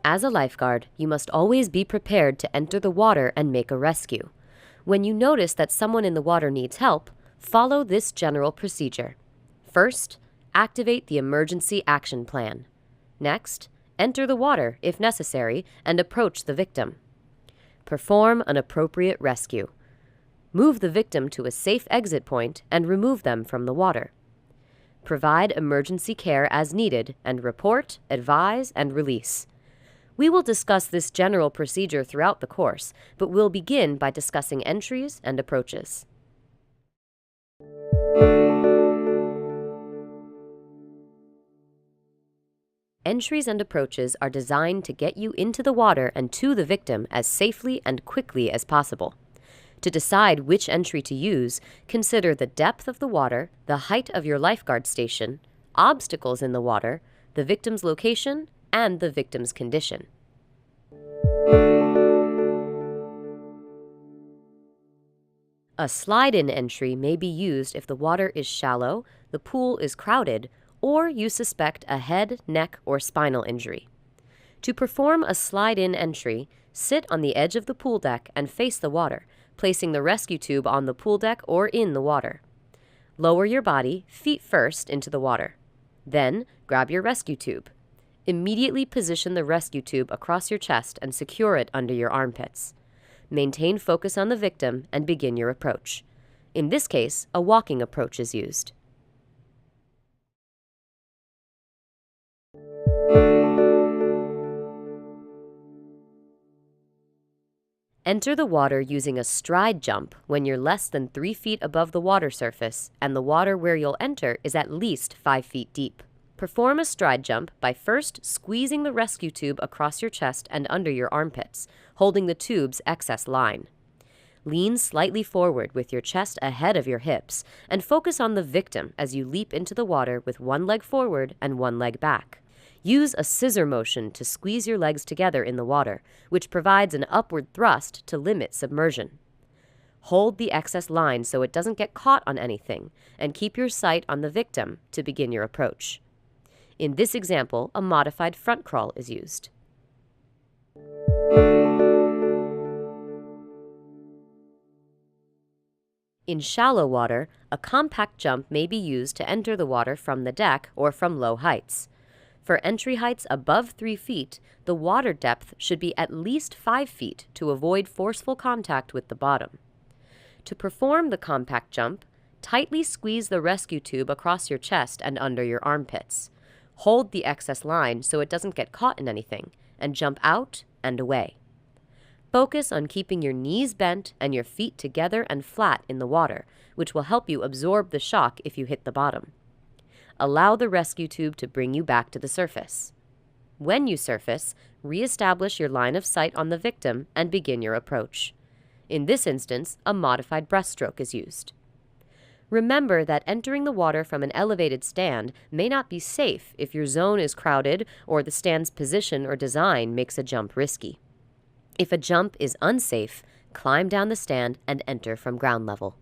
As a lifeguard, you must always be prepared to enter the water and make a rescue. When you notice that someone in the water needs help, follow this general procedure. First, activate the emergency action plan. Next, enter the water if necessary and approach the victim. Perform an appropriate rescue. Move the victim to a safe exit point and remove them from the water. Provide emergency care as needed and report, advise, and release. We will discuss this general procedure throughout the course, but we'll begin by discussing entries and approaches. Entries and approaches are designed to get you into the water and to the victim as safely and quickly as possible. To decide which entry to use, consider the depth of the water, the height of your lifeguard station, obstacles in the water, the victim's location, and the victim's condition. A slide-in entry may be used if the water is shallow, the pool is crowded, or you suspect a head, neck, or spinal injury. To perform a slide-in entry, sit on the edge of the pool deck and face the water, placing the rescue tube on the pool deck or in the water. Lower your body, feet first, into the water. Then, grab your rescue tube. Immediately position the rescue tube across your chest and secure it under your armpits. Maintain focus on the victim and begin your approach. In this case, a walking approach is used. Enter the water using a stride jump when you're less than 3 feet above the water surface and the water where you'll enter is at least 5 feet deep. Perform a stride jump by first squeezing the rescue tube across your chest and under your armpits, holding the tube's excess line. Lean slightly forward with your chest ahead of your hips and focus on the victim as you leap into the water with one leg forward and one leg back. Use a scissor motion to squeeze your legs together in the water, which provides an upward thrust to limit submersion. Hold the excess line so it doesn't get caught on anything, and keep your sight on the victim to begin your approach. In this example, a modified front crawl is used. In shallow water, a compact jump may be used to enter the water from the deck or from low heights. For entry heights above 3 feet, the water depth should be at least 5 feet to avoid forceful contact with the bottom. To perform the compact jump, tightly squeeze the rescue tube across your chest and under your armpits. Hold the excess line so it doesn't get caught in anything, and jump out and away. Focus on keeping your knees bent and your feet together and flat in the water, which will help you absorb the shock if you hit the bottom. Allow the rescue tube to bring you back to the surface. When you surface, re-establish your line of sight on the victim and begin your approach. In this instance, a modified breaststroke is used. Remember that entering the water from an elevated stand may not be safe if your zone is crowded or the stand's position or design makes a jump risky. If a jump is unsafe, climb down the stand and enter from ground level.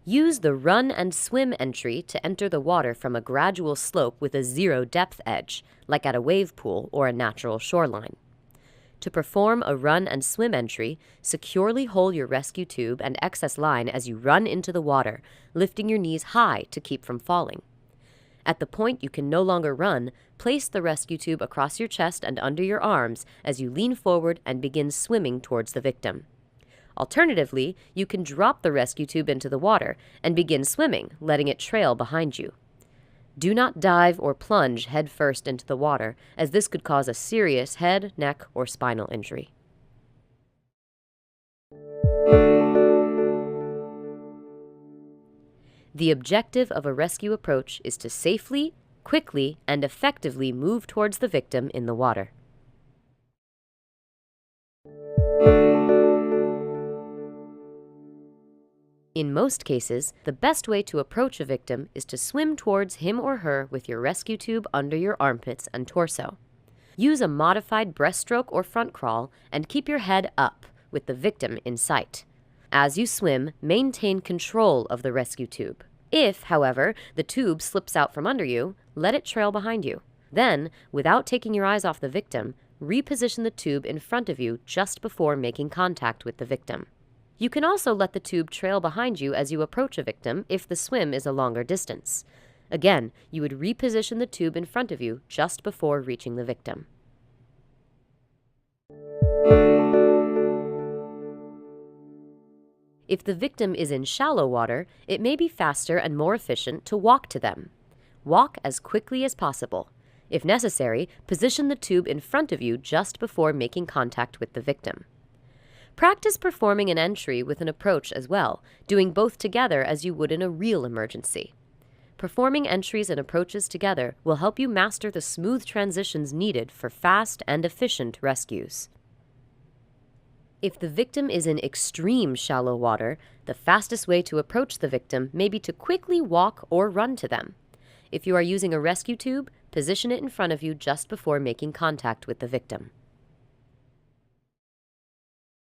Use the run and swim entry to enter the water from a gradual slope with a zero depth edge, like at a wave pool or a natural shoreline. To perform a run and swim entry, securely hold your rescue tube and excess line as you run into the water, lifting your knees high to keep from falling. At the point you can no longer run, place the rescue tube across your chest and under your arms as you lean forward and begin swimming towards the victim. Alternatively, you can drop the rescue tube into the water and begin swimming, letting it trail behind you. Do not dive or plunge headfirst into the water, as this could cause a serious head, neck, or spinal injury. The objective of a rescue approach is to safely, quickly, and effectively move towards the victim in the water. In most cases, the best way to approach a victim is to swim towards him or her with your rescue tube under your armpits and torso. Use a modified breaststroke or front crawl and keep your head up with the victim in sight. As you swim, maintain control of the rescue tube. If, however, the tube slips out from under you, let it trail behind you. Then, without taking your eyes off the victim, reposition the tube in front of you just before making contact with the victim. You can also let the tube trail behind you as you approach a victim if the swim is a longer distance. Again, you would reposition the tube in front of you just before reaching the victim. If the victim is in shallow water, it may be faster and more efficient to walk to them. Walk as quickly as possible. If necessary, position the tube in front of you just before making contact with the victim. Practice performing an entry with an approach as well, doing both together as you would in a real emergency. Performing entries and approaches together will help you master the smooth transitions needed for fast and efficient rescues. If the victim is in extreme shallow water, the fastest way to approach the victim may be to quickly walk or run to them. If you are using a rescue tube, position it in front of you just before making contact with the victim.